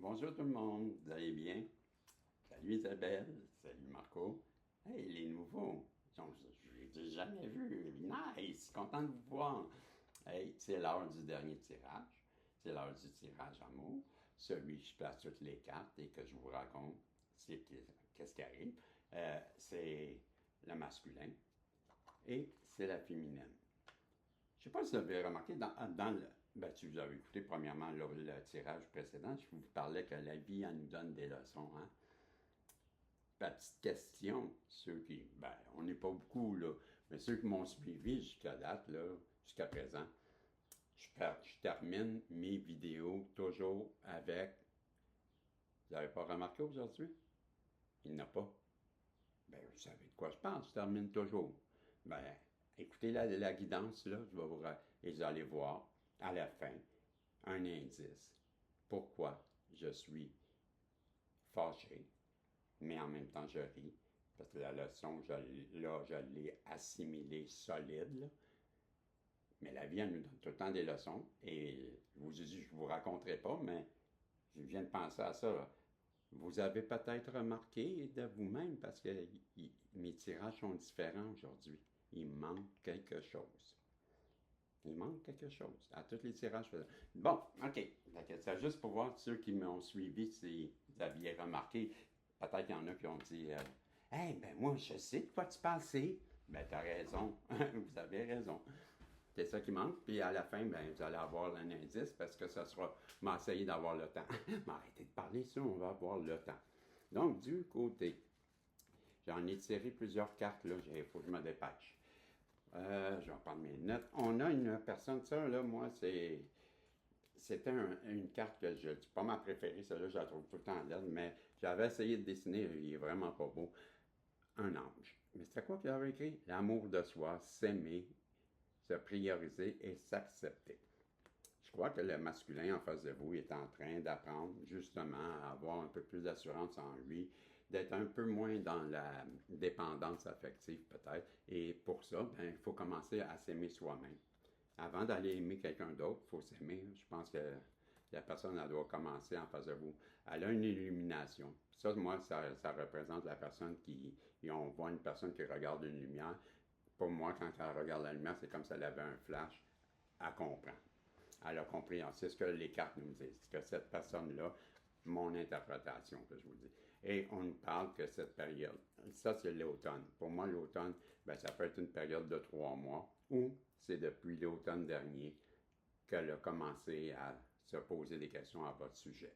Bonjour tout le monde, vous allez bien? Salut Isabelle, salut Marco. Hey, les nouveaux, je ne les ai jamais vus. Nice, content de vous voir. Hey, c'est l'heure du dernier tirage. C'est l'heure du tirage à mots. Celui que je place toutes les cartes et que je vous raconte, qu'est-ce qui arrive. C'est le masculin et c'est la féminine. Je ne sais pas si vous avez remarqué, dans le. Ben, si vous avez écouté premièrement le tirage précédent, je vous parlais que la vie, elle nous donne des leçons. Hein? Petite question, ceux qui. Ben, on n'est pas beaucoup, là, mais ceux qui m'ont suivi jusqu'à date, là, jusqu'à présent, je termine mes vidéos toujours avec. Vous n'avez pas remarqué aujourd'hui? Il n'y en a pas. Ben, vous savez de quoi je parle, je termine toujours. Ben, écoutez la guidance, là, et vous allez voir, à la fin, un indice. Pourquoi je suis fâché, mais en même temps je ris, parce que la leçon, je l'ai assimilée solide, là. Mais la vie, elle nous donne tout le temps des leçons, et je vous ai dit, je ne vous raconterai pas, mais je viens de penser à ça, là. Vous avez peut-être remarqué de vous-même, parce que mes tirages sont différents aujourd'hui. Il manque quelque chose. Il manque quelque chose. À tous les tirages, je faisais. Bon, OK. C'est juste pour voir ceux qui m'ont suivi, si vous aviez remarqué. Peut-être qu'il y en a qui ont dit Hey, ben moi, je sais de quoi tu pensais. Ben, t'as raison. Vous avez raison. C'est ça qui manque. Puis à la fin, ben, vous allez avoir un indice parce que ça sera. M'essayer d'avoir le temps. Mais arrêtez de parler, ça, on va avoir le temps. Donc, du côté, j'en ai tiré plusieurs cartes, là. Il faut que je me dépêche. Je vais prendre mes notes. On a une personne, ça, là, moi, c'était une carte que je. C'est pas ma préférée, celle-là, je la trouve tout le temps laide, mais j'avais essayé de dessiner, il est vraiment pas beau. Un ange. Mais c'était quoi qu'il avait écrit? L'amour de soi, s'aimer, se prioriser et s'accepter. Je crois que le masculin en face de vous est en train d'apprendre justement à avoir un peu plus d'assurance en lui, d'être un peu moins dans la dépendance affective peut-être. Et pour ça, ben, il faut commencer à s'aimer soi-même. Avant d'aller aimer quelqu'un d'autre, il faut s'aimer. Je pense que la personne, elle doit commencer en face de vous. Elle a une illumination. Ça, moi, ça représente la personne on voit une personne qui regarde une lumière. Pour moi, quand elle regarde la lumière, c'est comme si elle avait un flash. Elle comprend. Elle a compris. C'est ce que les cartes nous disent. C'est que cette personne-là, mon interprétation que je vous dis. Et on nous parle que cette période, ça c'est l'automne. Pour moi, l'automne, ben, ça peut être une période de 3 mois ou c'est depuis l'automne dernier qu'elle a commencé à se poser des questions à votre sujet.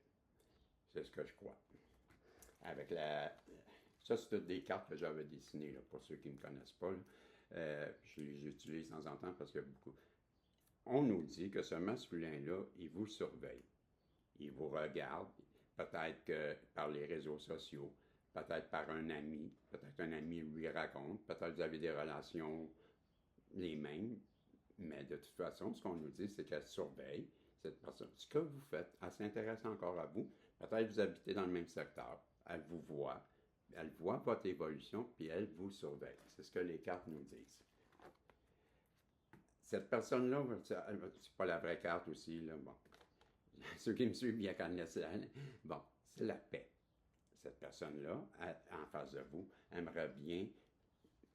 C'est ce que je crois. Avec la. Ça, c'est toutes des cartes que j'avais dessinées, là, pour ceux qui ne me connaissent pas. Je les utilise de temps en temps parce que beaucoup. On nous dit que ce masculin-là, il vous surveille. Il vous regarde, peut-être que par les réseaux sociaux, peut-être par un ami, peut-être un ami lui raconte, peut-être que vous avez des relations les mêmes, mais de toute façon, ce qu'on nous dit, c'est qu'elle surveille cette personne. Ce que vous faites, elle s'intéresse encore à vous. Peut-être que vous habitez dans le même secteur. Elle vous voit. Elle voit votre évolution, puis elle vous surveille. C'est ce que les cartes nous disent. Cette personne-là, c'est pas la vraie carte aussi, là. Bon. Ceux qui me suivent bien connaissent. Bon, c'est la paix. Cette personne-là, en face de vous, aimerait bien,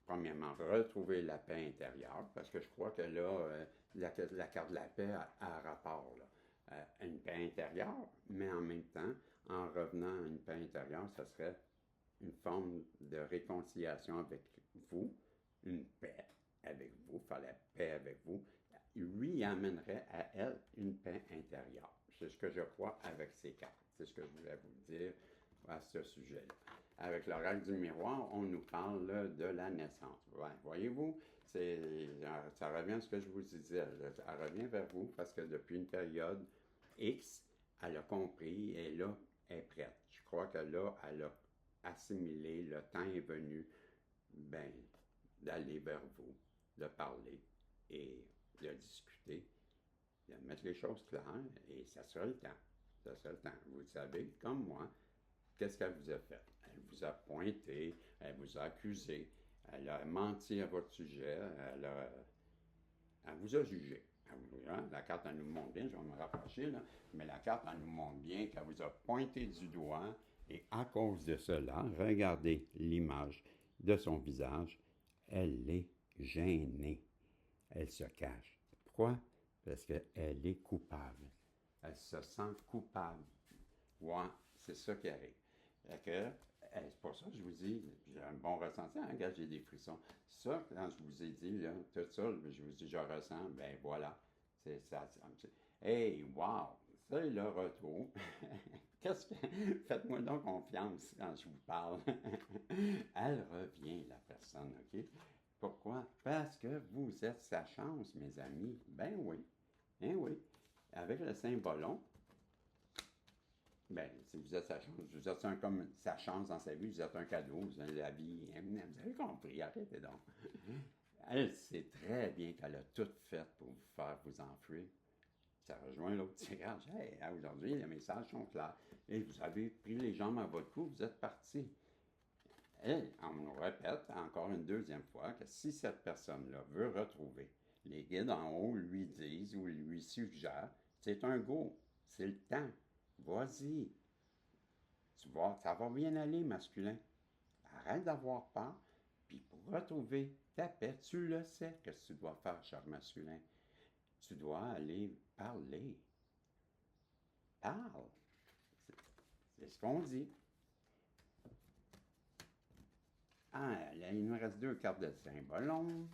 premièrement, retrouver la paix intérieure, parce que je crois que là, la carte de la paix a un rapport, là. Une paix intérieure, mais en même temps, en revenant à une paix intérieure, ça serait une forme de réconciliation avec vous, une paix avec vous, faire la paix avec vous, lui amènerait à elle une paix intérieure. C'est ce que je crois avec ces cartes. C'est ce que je voulais vous dire à ce sujet-là. Avec l'oracle du miroir, on nous parle là, de la naissance. Ouais, voyez-vous, ça revient à ce que je vous disais. Ça revient vers vous parce que depuis une période X, elle a compris et là, elle est prête. Je crois que là, elle a assimilé, le temps est venu, ben, d'aller vers vous, de parler et de discuter, de mettre les choses claires, et ça sera le temps. Ça sera le temps. Vous savez, comme moi, qu'est-ce qu'elle vous a fait? Elle vous a pointé, elle vous a accusé, elle a menti à votre sujet, elle vous a jugé. Hein, la carte, elle nous montre bien, je vais me rapprocher, là, mais la carte, elle nous montre bien qu'elle vous a pointé du doigt, et à cause de cela, regardez l'image de son visage, elle est gênée. Elle se cache. Pourquoi? Parce qu'elle est coupable. Elle se sent coupable. Ouais, c'est ça qui arrive. C'est pour ça que je vous dis, j'ai un bon ressenti, hein, gars, j'ai des frissons. Ça, quand je vous ai dit, là, tout ça, je vous dis, je ressens, ben voilà, c'est ça. Hey, wow! Ça, le retour. Qu'est-ce que. Faites-moi donc confiance quand je vous parle. Elle revient, la personne, OK? Pourquoi? Parce que vous êtes sa chance, mes amis. Ben oui. Ben oui. Avec le Saint-Ballon, ben, si vous êtes sa chance, vous êtes comme sa chance dans sa vie, vous êtes un cadeau, vous avez la vie. Vous avez compris, arrêtez donc. Elle sait très bien qu'elle a tout fait pour vous faire vous enfuir. Ça rejoint l'autre tirage. Hey, aujourd'hui, les messages sont clairs. Et vous avez pris les jambes à votre cou, vous êtes parti. Et on nous répète encore une deuxième fois que si cette personne-là veut retrouver, les guides en haut lui disent ou lui suggèrent, c'est un go, c'est le temps, vas-y. Tu vois, ça va bien aller, masculin. Arrête d'avoir peur, puis pour retrouver ta paix, tu le sais que tu dois faire, cher masculin. Tu dois aller parler. Parle. C'est ce qu'on dit. Ah, il nous reste 2 cartes de Saint-Ballon.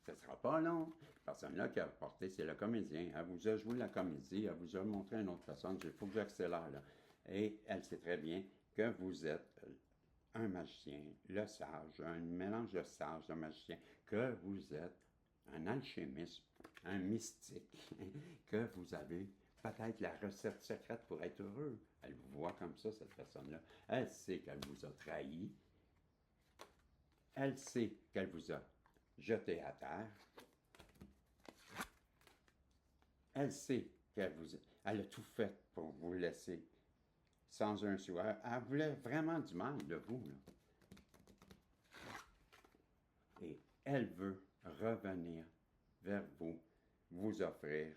Ce ne sera pas long. La personne-là qui a porté, c'est le comédien. Elle vous a joué la comédie, elle vous a montré une autre personne. Il faut que j'accélère là. Et elle sait très bien que vous êtes un magicien, le sage, un mélange de sage, de magicien, que vous êtes un alchimiste, un mystique, que vous avez peut-être la recette secrète pour être heureux. Elle vous voit comme ça, cette personne-là. Elle sait qu'elle vous a trahi. Elle sait qu'elle vous a jeté à terre. Elle sait qu'elle elle a tout fait pour vous laisser sans un sou. Elle voulait vraiment du mal de vous, là. Et elle veut revenir vers vous, vous offrir,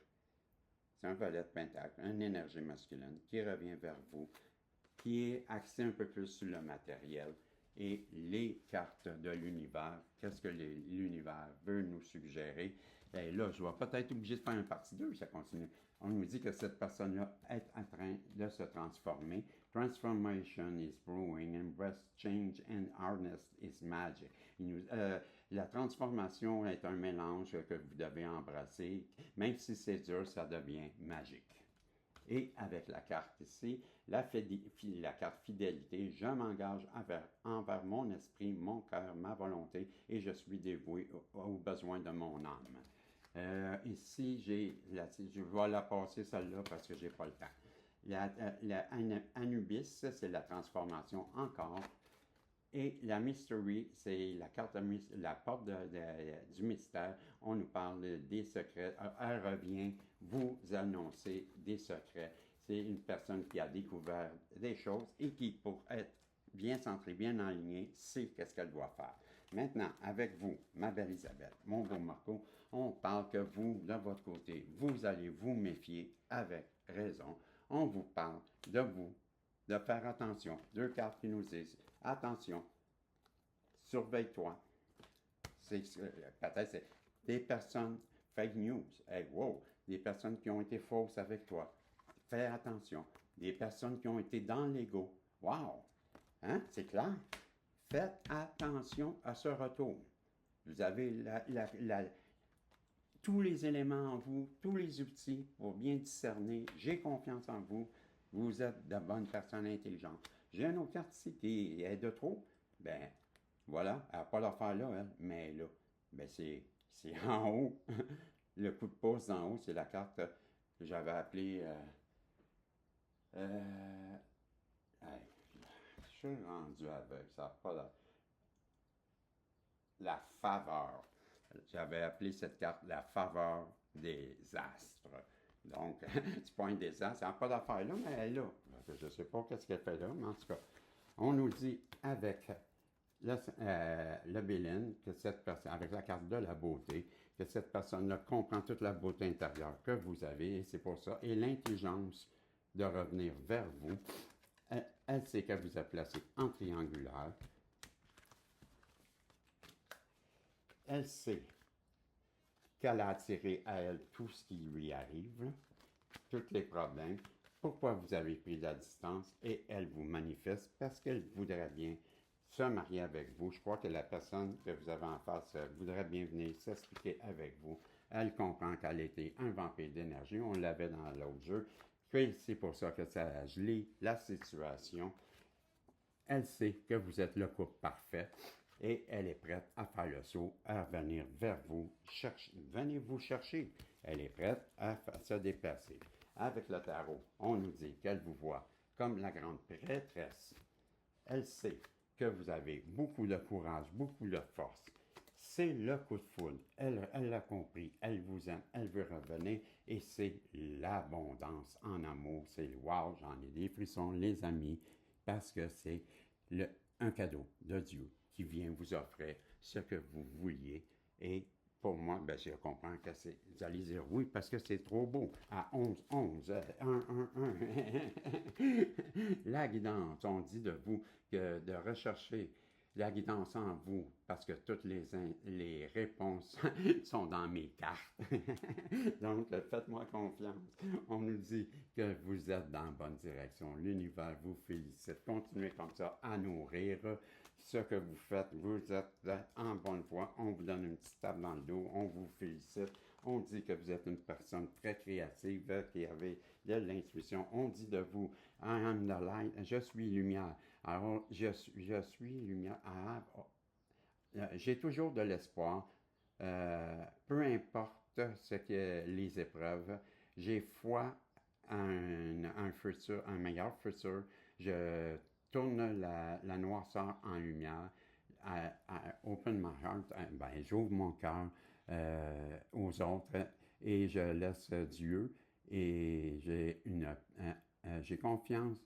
c'est un valet de pentacle, une énergie masculine qui revient vers vous, qui est axé un peu plus sur le matériel et les cartes de l'univers. Qu'est-ce que l'univers veut nous suggérer? Et là, je vais peut-être obligé de faire une partie 2, ça continue. On nous dit que cette personne-là est en train de se transformer. Transformation is brewing and breast change and hardness is magic. La transformation est un mélange que vous devez embrasser. Même si c'est dur, ça devient magique. Et avec la carte ici, la carte fidélité, je m'engage envers mon esprit, mon cœur, ma volonté, et je suis dévoué aux besoins de mon âme. Ici, je vais la passer celle-là parce que j'ai pas le temps. Anubis, c'est la transformation encore. Et la mystery, c'est la carte, la porte du mystère. On nous parle des secrets. Elle revient vous annoncer des secrets. C'est une personne qui a découvert des choses et qui, pour être bien centrée, bien alignée, sait qu'est-ce qu'elle doit faire. Maintenant, avec vous, ma belle Isabelle, mon beau Marco, on parle que vous, de votre côté, vous allez vous méfier avec raison. On vous parle de vous, de faire attention. 2 cartes qui nous disent attention, surveille-toi. Peut-être c'est des personnes fake news. Hey, wow, des personnes qui ont été fausses avec toi. Fais attention. Des personnes qui ont été dans l'ego. Wow! Hein? C'est clair? Faites attention à ce retour. Vous avez tous les éléments en vous, tous les outils pour bien discerner. J'ai confiance en vous. Vous êtes de bonnes personnes intelligentes. J'ai une autre carte ici qui est de trop. Ben, voilà, elle n'a pas l'affaire là, elle, mais là, ben c'est en haut. Le coup de pouce en haut, c'est la carte que j'avais appelée. Hey, je suis rendu avec, ça n'a pas la faveur. J'avais appelé cette carte la faveur des astres. Donc, tu pointes des astres, elle n'a pas d'affaire là, mais elle est là. Je ne sais pas qu'est-ce qu'elle fait là, mais en tout cas, on nous dit avec le Béline, que cette personne, avec la carte de la beauté, que cette personne-là comprend toute la beauté intérieure que vous avez, et c'est pour ça, et l'intelligence de revenir vers vous. Elle sait qu'elle vous a placé en triangulaire. Elle sait qu'elle a attiré à elle tout ce qui lui arrive, tous les problèmes, pourquoi vous avez pris de la distance, et elle vous manifeste parce qu'elle voudrait bien se marier avec vous. Je crois que la personne que vous avez en face voudrait bien venir s'expliquer avec vous. Elle comprend qu'elle était un vampire d'énergie, on l'avait dans l'autre jeu, que c'est pour ça que ça a gelé la situation. Elle sait que vous êtes le couple parfait et elle est prête à faire le saut, à venir vers vous. Venez vous chercher. Elle est prête à se déplacer. Avec le tarot, on nous dit qu'elle vous voit comme la grande prêtresse. Elle sait que vous avez beaucoup de courage, beaucoup de force. C'est le coup de foudre. Elle l'a compris. Elle vous aime. Elle veut revenir. Et c'est l'abondance en amour. C'est le wow, j'en ai des frissons, les amis, parce que c'est un cadeau de Dieu qui vient vous offrir ce que vous vouliez. Et pour moi, ben, je comprends que c'est. Vous allez dire oui parce que c'est trop beau. À 11, 11, 1, 1, 1. La guidance, on dit de vous que de rechercher la guidance en vous parce que toutes les réponses sont dans mes cartes. Donc, faites-moi confiance. On nous dit que vous êtes dans la bonne direction. L'univers vous félicite. Continuez comme ça à nourrir ce que vous faites. Vous êtes en bonne voie. On vous donne une petite tape dans le dos. On vous félicite. On dit que vous êtes une personne très créative, qui avait de l'intuition. On dit de vous, I am the light, je suis lumière. Alors, je suis lumière. J'ai toujours de l'espoir. Peu importe ce que les épreuves, j'ai foi en un futur, un meilleur futur. Je tourne la noirceur en lumière. Open my heart, ben, j'ouvre mon cœur aux autres et je laisse Dieu et j'ai confiance.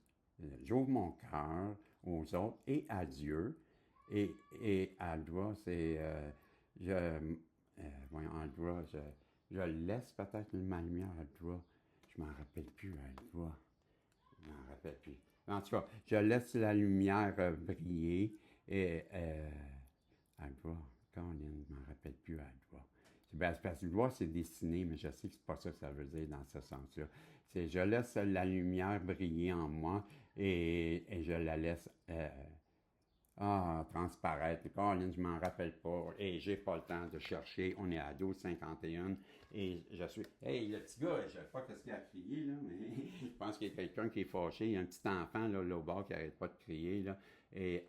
J'ouvre mon cœur aux autres et à Dieu et Aldra, c'est voyons, Aldra, je laisse peut-être ma lumière à Aldra. Je m'en rappelle plus, Aldra. Je m'en rappelle plus. En tout cas, je laisse la lumière briller et Aldra, Colin, je m'en rappelle plus, Aldra. Ben, parce que gloire, c'est dessiné, mais je sais que c'est pas ça que ça veut dire dans ce sens-là. C'est je laisse la lumière briller en moi et je la laisse transparaître. Colin, je m'en rappelle pas. Et j'ai pas le temps de chercher. On est à 12h51 et je suis. Hey, le petit gars, je sais pas ce qu'il a crié, là, mais je pense qu'il y a quelqu'un qui est fâché. Il y a un petit enfant là au bord qui n'arrête pas de crier. Là. Et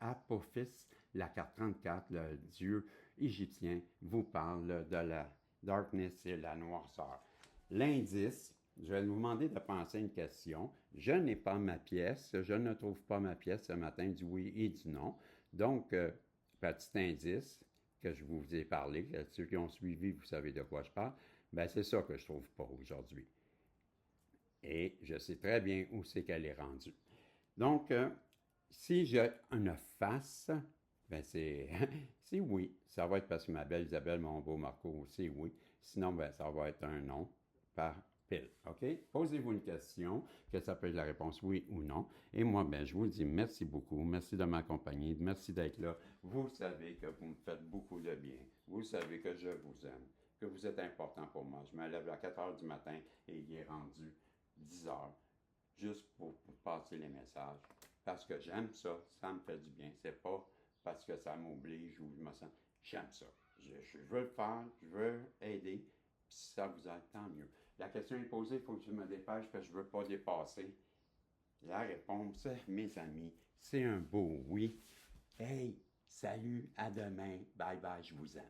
Apophis, la carte 34, le dieu égyptien, vous parle de la darkness et la noirceur. L'indice, je vais vous demander de penser à une question. Je n'ai pas ma pièce, je ne trouve pas ma pièce ce matin du oui et du non. Donc, petit indice que je vous ai parlé, ceux qui ont suivi, vous savez de quoi je parle, ben c'est ça que je ne trouve pas aujourd'hui. Et je sais très bien où c'est qu'elle est rendue. Donc, si j'ai une face, ben c'est oui. Ça va être parce que ma belle Isabelle, mon beau Marco, c'est oui. Sinon, ben ça va être un non par pile. OK? Posez-vous une question, que ça peut être la réponse oui ou non. Et moi, ben, je vous dis merci beaucoup. Merci de m'accompagner. Merci d'être là. Vous savez que vous me faites beaucoup de bien. Vous savez que je vous aime, que vous êtes important pour moi. Je me lève à 4 heures du matin et il est rendu 10 heures juste pour passer les messages. Parce que j'aime ça, ça me fait du bien. C'est pas parce que ça m'oblige ou je me sens. J'aime ça. Je veux le faire, je veux aider, puis si ça vous aide, tant mieux. La question est posée, il faut que je me dépêche parce que je ne veux pas dépasser. La réponse, mes amis, c'est un beau oui. Hey, salut, à demain, bye bye, je vous aime.